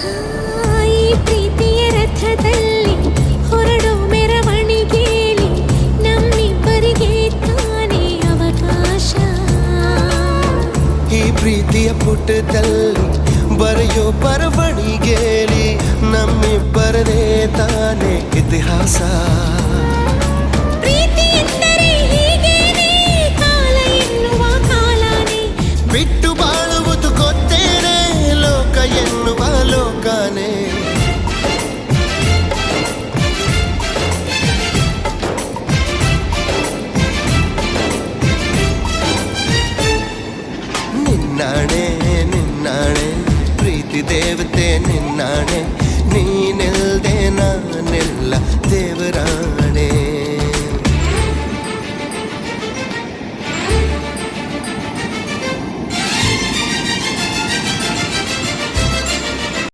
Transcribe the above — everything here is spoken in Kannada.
ಈ ಪ್ರೀತಿಯ ರಥದಲ್ಲಿ ಹೊರಡೋ ಮೆರವಣಿಗೆಯಲ್ಲಿ ನಮ್ಮಿಬ್ಬರಿಗೆ ತಾನೇ ಅವಕಾಶ. ಈ ಪ್ರೀತಿಯ ಪುಟದಲ್ಲಿ ಬರೆಯೋ ಬರವಣಿಗೆಯಲ್ಲಿ ನಮ್ಮಿಬ್ಬರದೇ ತಾನೇ ಇತಿಹಾಸ. ಪ್ರೀತಿ ಎಂದರೆ ಹೀಗೇನೆ, ಕಾಲ ಎನ್ನುವ ಕಾಲನೇ ಬಿಟ್ಟು ಬಾಳುವುದು ಗೊತ್ತೇನೆ, ಲೋಕ ಎನ್ನುವ ಲೋಕನೇ. ನಿನ್ನಾಣೆ ನಿನ್ನಾಣೆ ಪ್ರೀತಿ ದೇವತೆ ನಿನ್ನಾಣೆ, ನೀನಿಲ್ದೆ ನಾನೆಲ್ಲ ದೇವರಾಣೆ.